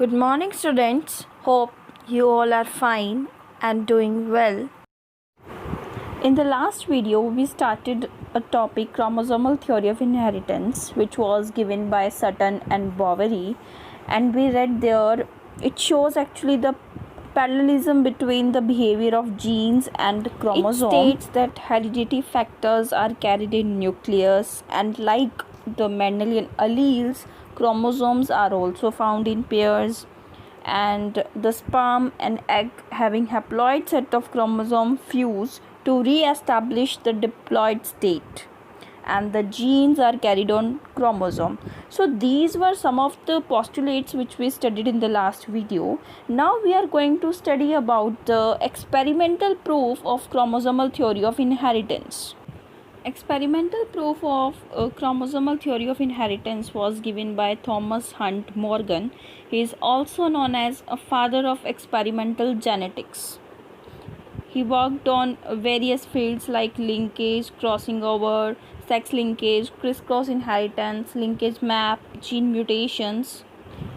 Good morning, students. Hope you all are fine and doing well. In the last video, we started a topic chromosomal theory of inheritance, which was given by Sutton and Boveri, and we read there it shows actually the parallelism between the behavior of genes and chromosomes. It states that hereditary factors are carried in nucleus, and like the Mendelian alleles, chromosomes are also found in pairs, and the sperm and egg having haploid set of chromosome fuse to re-establish the diploid state, and the genes are carried on chromosome. So these were some of the postulates which we studied in the last video. Now we are going to study about the experimental proof of chromosomal theory of inheritance. Experimental proof of chromosomal theory of inheritance was given by Thomas Hunt Morgan. He is also known as a father of experimental genetics. He worked on various fields like linkage, crossing over, sex linkage, crisscross inheritance, linkage map, gene mutations.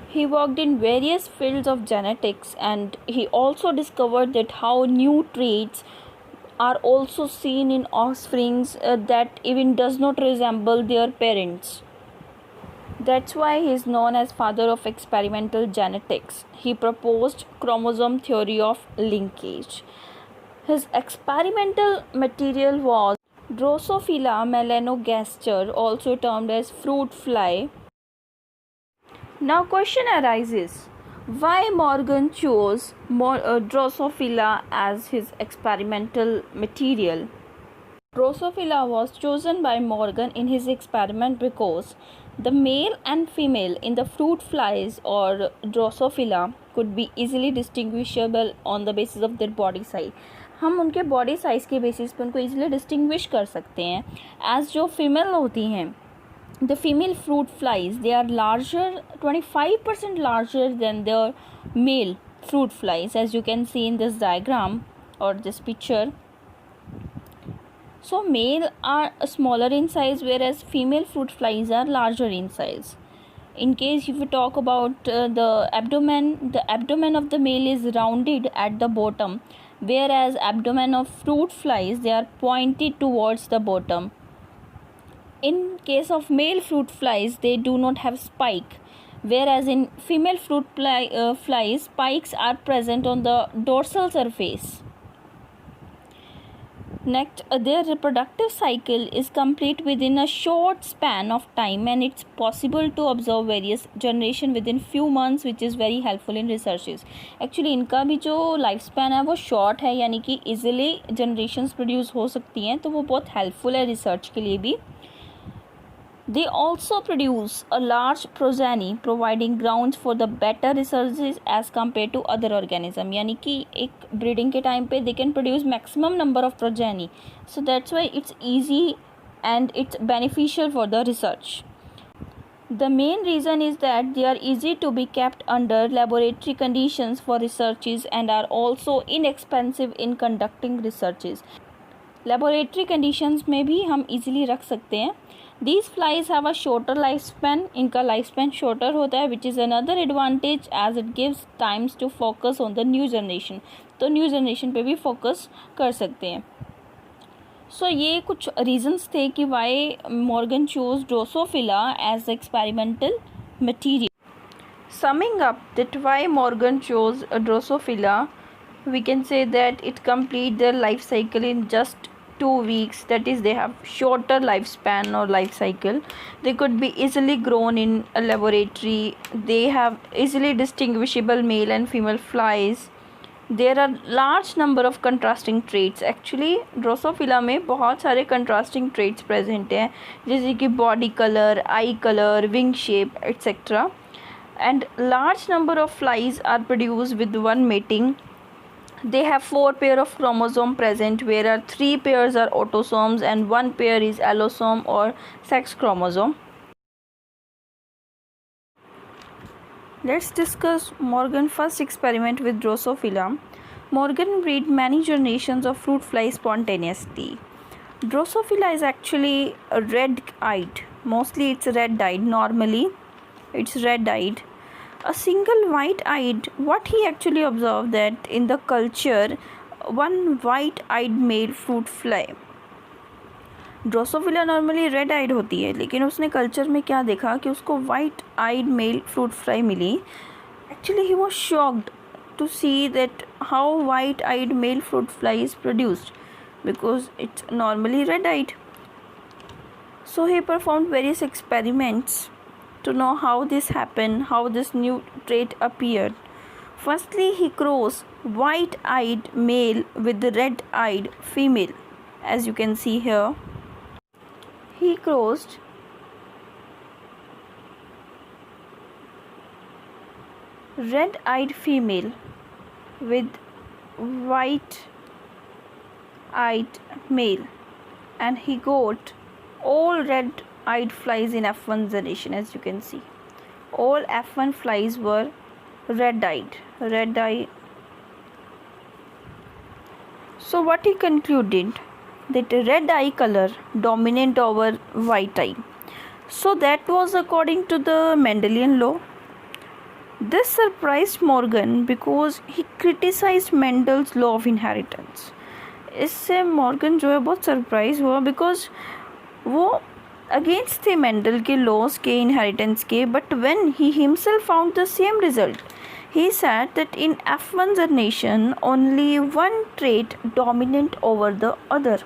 He worked in various fields of genetics, and he also discovered that how new traits are also seen in offsprings that even does not resemble their parents. That's why he is known as father of experimental genetics. He proposed chromosome theory of linkage. His experimental material was Drosophila melanogaster, also termed as fruit fly. Now question arises, why Morgan chose Drosophila as his experimental material? Drosophila was chosen by Morgan in his experiment because the male and female in the fruit flies or Drosophila could be easily distinguishable on the basis of their body size. हम उनके body size के basis पे उनको easily distinguish कर सकते हैं. As जो female होती हैं, the female fruit flies, they are larger, 25% larger than the male fruit flies, as you can see in this diagram or this picture. So male are smaller in size, whereas female fruit flies are larger in size. In case if we talk about the abdomen of the male is rounded at the bottom, whereas abdomen of fruit flies, they are pointed towards the bottom. In case of male fruit flies, they do not have spike, whereas in female fruit flies, spikes are present on the dorsal surface. Next, their reproductive cycle is complete within a short span of time, and it's possible to observe various generation within few months, which is very helpful in researches. Actually इनका भी जो life span है वो short है, यानी कि easily generations produce हो सकती हैं, तो वो बहुत हेल्पफुल है रिसर्च के लिए भी. They also produce a large progeny, providing grounds for the better researches as compared to other organism. यानी कि एक breeding के time पे they can produce maximum number of progeny. So that's why it's easy and it's beneficial for the research. The main reason is that they are easy to be kept under laboratory conditions for researches and are also inexpensive in conducting researches. Laboratory conditions में भी हम easily रख सकते हैं. These flies have a shorter lifespan. इनका lifespan shorter होता है, which is another advantage as it gives times to focus on the new generation. तो new generation पे भी focus कर सकते हैं. So ये कुछ reasons थे कि why Morgan chose Drosophila as the experimental material. Summing up that why Morgan chose Drosophila, we can say that it complete their life cycle in just 2 weeks. That is, they have shorter lifespan or life cycle. They could be easily grown in a laboratory. They have easily distinguishable male and female flies. There are large number of contrasting traits. Actually Drosophila में बहुत सारे contrasting traits present हैं, जैसे कि body color, eye color, wing shape, etc. And large number of flies are produced with one mating. They have 4 pair of chromosome present, where 3 pairs are autosomes and 1 pair is allosome or sex chromosome. Let's discuss Morgan's first experiment with Drosophila. Morgan bred many generations of fruit flies spontaneously. Drosophila is actually red-eyed. Mostly it's red-eyed. Normally it's red-eyed. a single white-eyed, what he actually observed that in the culture, one white-eyed male fruit fly. Drosophila normally red eyed होती है, लेकिन उसने culture में क्या देखा कि उसको white eyed male fruit fly मिली. Actually he was shocked to see that how white eyed male fruit fly is produced because it's normally red eyed. So he performed various experiments to know how this happened, how this new trait appeared. Firstly, he crossed white-eyed male with red-eyed female. As you can see here, he crossed red-eyed female with white-eyed male, and he got all red-eyed flies in F1 generation. As you can see, all F1 flies were red-eyed. So what he concluded, that red eye color dominant over white eye. So that was according to the Mendelian law. This surprised Morgan because he criticized Mendel's law of inheritance. इससे Morgan जो है बहुत surprise हुआ because वो against थे Mendel के laws के inheritance के. But when he himself found the same result, he said that in F1 generation only one trait dominant over the other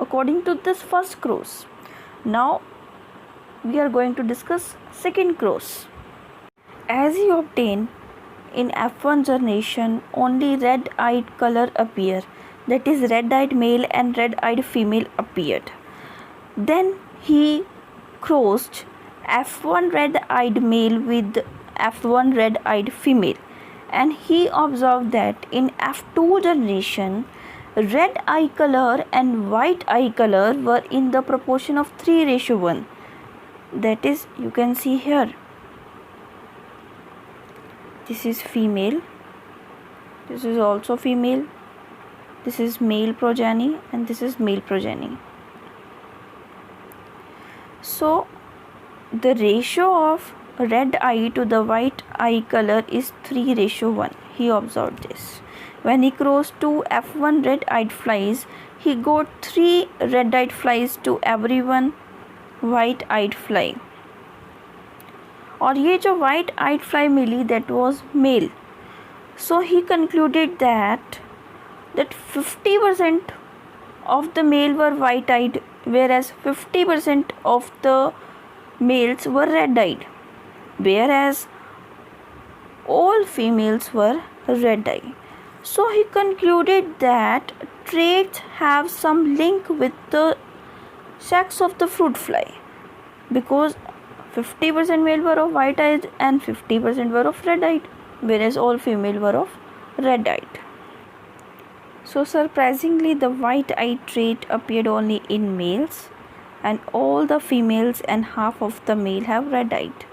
according to this first cross. Now we are going to discuss second cross. As he obtained in F1 generation only red-eyed color appear, that is red-eyed male and red-eyed female appeared. Then he crossed F1 red-eyed male with F1 red-eyed female, and he observed that in F2 generation red eye color and white eye color were in the proportion of 3:1. That is, you can see here, this is female, this is also female, this is male progeny, and this is male progeny. So the ratio of red eye to the white eye color is 3:1. He observed this. When he crossed two F1 red-eyed flies, he got 3 red-eyed flies to every one white-eyed fly. और ये जो white-eyed fly milli, that was male. So he concluded that 50% of the male were white-eyed, whereas 50% of the males were red-eyed, whereas all females were red-eyed. So he concluded that traits have some link with the sex of the fruit fly, because 50% male were of white-eyed and 50% were of red-eyed, whereas all female were of red-eyed. So surprisingly, the white-eyed trait appeared only in males, and all the females and half of the male have red-eyed.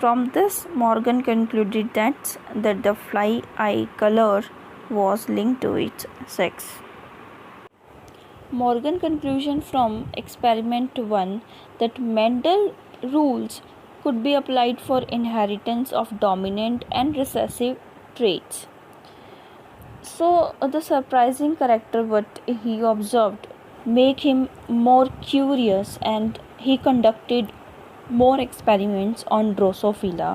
From this, Morgan concluded that the fly eye color was linked to its sex. Morgan conclusion from experiment 1 that Mendel rules could be applied for inheritance of dominant and recessive traits. So the surprising character what he observed make him more curious, and he conducted more experiments on Drosophila.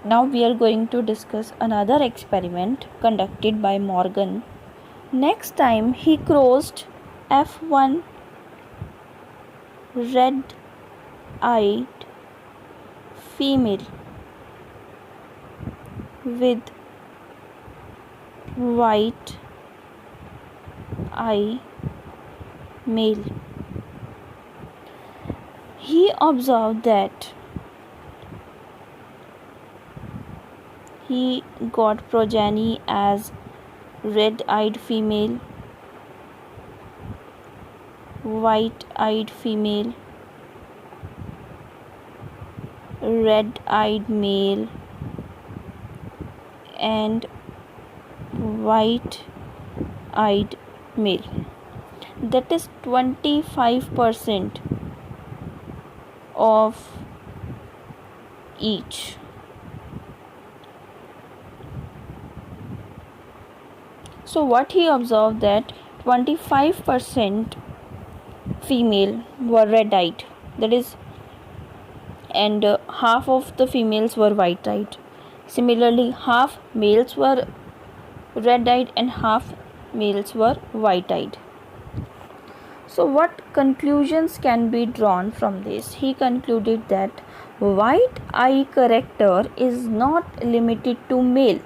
Now we are going to discuss another experiment conducted by Morgan. Next time he crossed F1 red-eyed female with white eye male. He observed that he got progeny as red-eyed female, white-eyed female, red-eyed male, and white-eyed male. That is 25% of each. So what he observed that 25% female were red-eyed, that is, and half of the females were white-eyed. Similarly, half males were red-eyed and half males were white-eyed. So what conclusions can be drawn from this? He concluded that white eye character is not limited to male,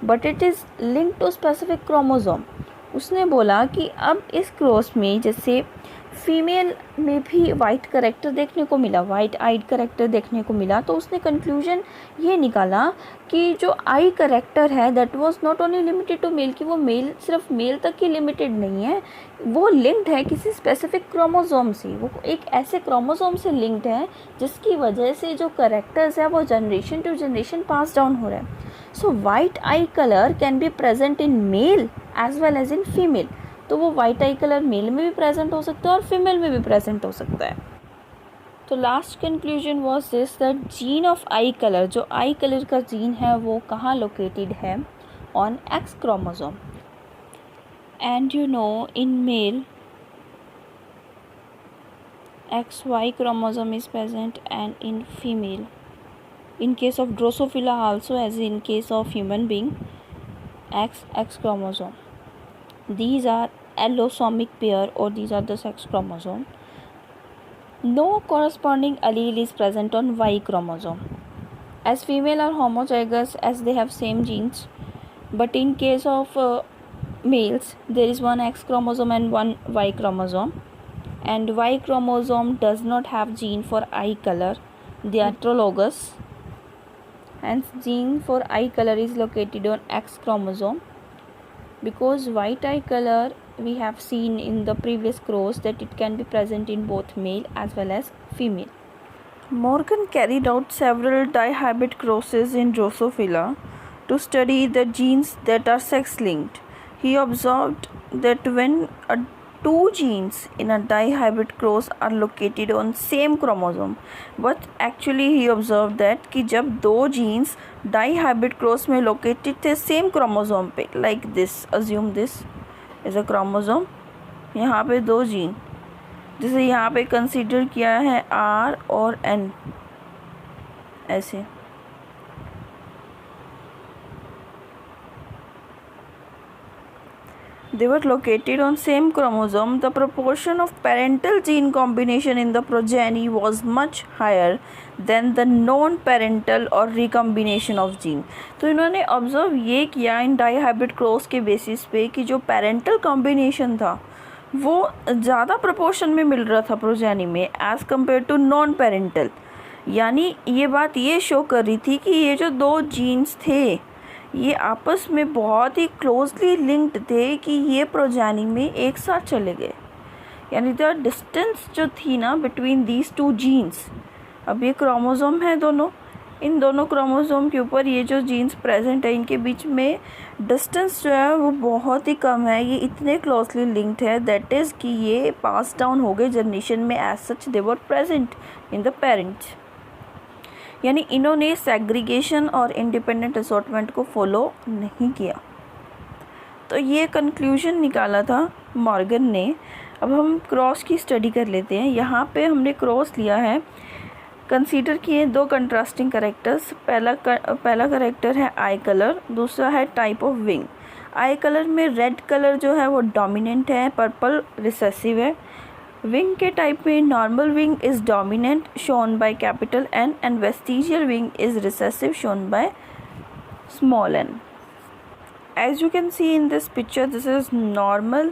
but it is linked to specific chromosome. उसने बोला कि अब इस cross में जैसे female में भी white character देखने को मिला, वाइट आइड करेक्टर देखने को मिला, तो उसने कंक्लूजन ये निकाला कि जो आई करेक्टर है that was not only limited to male, कि वो मेल सिर्फ मेल तक ही लिमिटेड नहीं है, वो लिंक्ड है किसी स्पेसिफिक क्रोमोसोम से, वो एक ऐसे क्रोमोसोम से लिंक्ड है जिसकी वजह से जो करेक्टर्स है वो generation to generation pass down हो रहा है. So white eye colour can be present in male as well as in female. तो वो वाइट आई कलर मेल में भी प्रेजेंट हो सकता है और फीमेल में भी प्रेजेंट हो सकता है. तो last conclusion was this that gene of I colour, जो आई कलर का जीन है वो कहाँ लोकेटेड है? On X chromosome. And you know in male XY chromosome is present and in female. In case of Drosophila also, as in case of human being, XX chromosome. These are allosomic pair or these are the sex chromosome. No corresponding allele is present on Y chromosome. As female are homozygous as they have same genes, but in case of males there is one X chromosome and one Y chromosome, and Y chromosome does not have gene for eye color. They are heterologous. Hence gene for eye color is located on X chromosome. Because white eye color we have seen in the previous cross that it can be present in both male as well as female. Morgan carried out several dihybrid crosses in Drosophila to study the genes that are sex linked. He observed that when two genes in a dihybrid cross are located on same chromosome, but actually he observed that कि जब दो genes dihybrid cross में located थे same chromosome पे, like this, assume this is a chromosome, यहाँ पे दो gene जैसे यहाँ पे कंसीडर किया है R और N, ऐसे they were located on same chromosome, the proportion of parental gene combination in the progeny was much higher than the non-parental or recombination of gene. तो इन्होंने ऑब्जर्व ये किया इन डाईहाइब्रिड क्रॉस के basis पे कि जो पेरेंटल कॉम्बिनेशन था वो ज़्यादा प्रोपोर्शन में मिल रहा था प्रोजेनी में as compare to non parental. यानी ये बात ये शो कर रही थी कि ये जो दो जीन्स थे ये आपस में बहुत ही क्लोजली लिंक्ड थे कि ये प्रोजेनी में एक साथ चले गए. यानी द डिस्टेंस जो थी ना बिटवीन दीज टू जीन्स, अब ये क्रोमोसोम है दोनों, इन दोनों क्रोमोसोम के ऊपर ये जो जीन्स प्रेजेंट है इनके बीच में डिस्टेंस जो है वो बहुत ही कम है. ये इतने क्लोजली लिंक्ड है दैट इज़ कि ये पास डाउन हो गए जनरेशन में, as such they were present in the parents. यानी इन्होंने सेग्रीगेशन और इंडिपेंडेंट असॉर्टमेंट को फॉलो नहीं किया. तो ये कंक्लूजन निकाला था मॉर्गन ने. अब हम क्रॉस की स्टडी कर लेते हैं. यहाँ पे हमने क्रॉस लिया है, कंसीडर किए दो कंट्रास्टिंग करेक्टर्स. पहला करेक्टर है आई कलर, दूसरा है type of wing. Eye colour में रेड कलर जो है वो डोमिनेंट है, पर्पल रिसेसिव है. विंग के टाइप में normal wing is dominant shown by capital N and vestigial wing is recessive shown by small n. As you can see in this picture, this is normal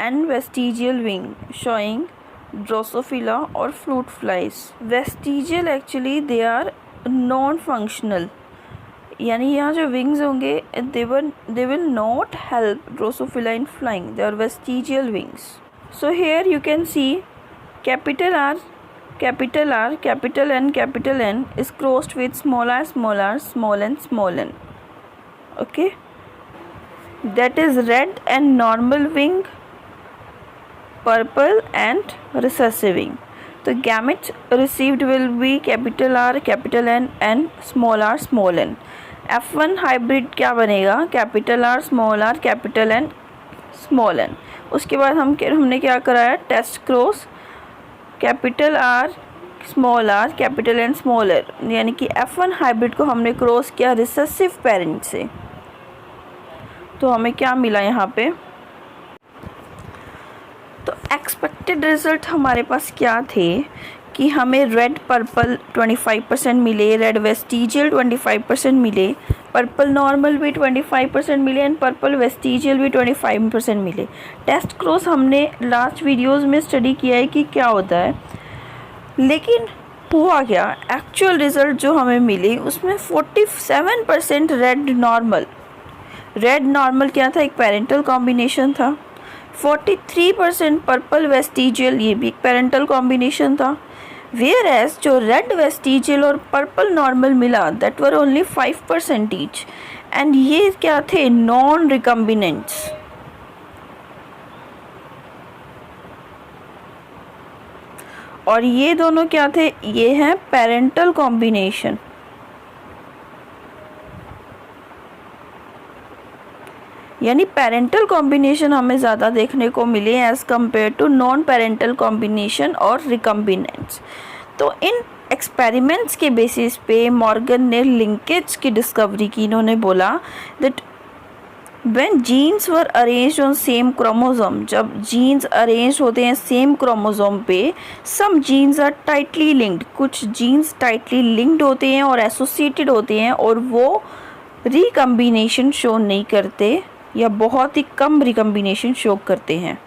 and vestigial wing showing Drosophila or fruit flies. Vestigial actually they are non-functional. यानी यहाँ जो wings होंगे they will not help Drosophila in flying. They are vestigial wings. So here you can see capital R, capital R, capital N is crossed with small r, small r, small n, small n. Okay. That is red and normal wing, purple and recessive wing. The gametes received will be capital R, capital N and small r, small n. F1 hybrid क्या बनेगा, capital R small r capital N small n। उसके बाद हमने क्या कराया, test cross capital R small r capital N small r, यानी कि F1 hybrid को हमने क्रॉस किया रिसेसिव पेरेंट से। तो हमें क्या मिला यहाँ पे, तो एक्सपेक्टेड रिजल्ट हमारे पास क्या थे कि हमें रेड पर्पल 25% मिले, रेड वेस्टिजियल 25% मिले, पर्पल नॉर्मल भी 25% मिले एंड पर्पल वेस्टिजियल भी 25% मिले। टेस्ट क्रॉस हमने लास्ट वीडियोस में स्टडी किया है कि क्या होता है, लेकिन हुआ क्या, एक्चुअल रिज़ल्ट जो हमें मिली उसमें 47% रेड नॉर्मल। रेड नॉर्मल क्या था, एक पेरेंटल कॉम्बिनेशन था। 43% पर्पल वेस्टिजियल, ये भी एक पेरेंटल कॉम्बिनेशन था। वेयर एज जो रेड वेस्टिजियल और पर्पल नॉर्मल मिला that were only 5% each, and ये क्या थे, नॉन रिकम्बिनेंट्स। और ये दोनों क्या थे, ये हैं पेरेंटल कॉम्बिनेशन। यानी पेरेंटल कॉम्बिनेशन हमें ज़्यादा देखने को मिले as compare to non parental combination और रिकम्बिनेंट्स। तो इन एक्सपेरिमेंट्स के बेसिस पे मॉर्गन ने लिंकेज की डिस्कवरी की। इन्होंने बोला that when genes were arranged on same chromosome, जब जीन्स अरेंज होते हैं सेम क्रोमोसोम पे, some genes are tightly linked, कुछ जीन्स टाइटली लिंक्ड होते हैं और एसोसिएटेड होते हैं और वो रिकम्बिनेशन शो नहीं करते या बहुत ही कम रिकम्बिनेशन शो करते हैं।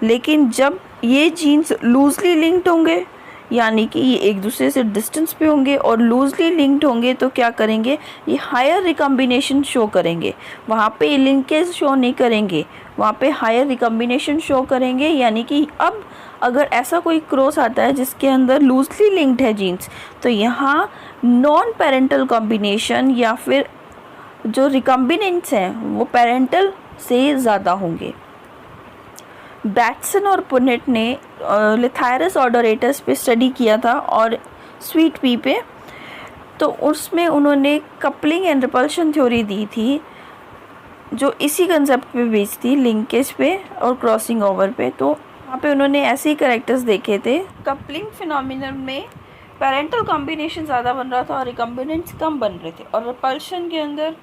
लेकिन जब ये जीन्स लूजली लिंक्ड होंगे, यानी कि ये एक दूसरे से डिस्टेंस पे होंगे और लूजली लिंक्ड होंगे, तो क्या करेंगे, ये हायर रिकम्बिनेशन शो करेंगे। वहाँ पे लिंकेज शो नहीं करेंगे, वहाँ पे हायर रिकम्बिनेशन शो करेंगे। यानी कि अब अगर ऐसा कोई क्रॉस आता है जिसके अंदर लूजली लिंक्ड है जीन्स, तो यहाँ नॉन पेरेंटल कॉम्बिनेशन या फिर जो रिकम्बिनेंट्स हैं वो पेरेंटल से ज़्यादा होंगे। बैटसन और पुनेट ने लिथायरस ऑडोरेटस पे स्टडी किया था और स्वीट पी पे, तो उसमें उन्होंने कपलिंग एंड रिपल्शन थ्योरी दी थी जो इसी कंसेप्ट पे बेस्ड थी, लिंकेज पे और क्रॉसिंग ओवर पे। तो वहाँ पे उन्होंने ऐसे ही कैरेक्टर्स देखे थे। कपलिंग फिनोमिनन में पेरेंटल कॉम्बिनेशन ज़्यादा बन रहा था और रिकम्बिनेंट्स कम बन रहे थे, और रिपल्शन के अंदर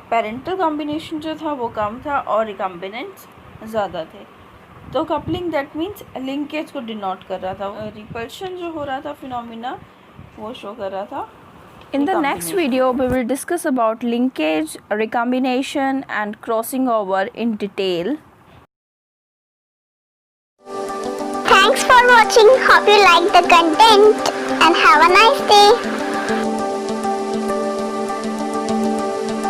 पेरेंटल कॉम्बिनेशन जो था वो कम था और रिकम्बिनेंट्स ज़्यादा थे। तो कपलिंग दैट मीन्स लिंकेज को डिनोट कर रहा था, रिपल्शन जो हो रहा था फिनोमिना वो शो कर रहा था। In the next video we will discuss about linkage, recombination and crossing over in detail. Thanks for watching. Hope you like the content and have a nice day.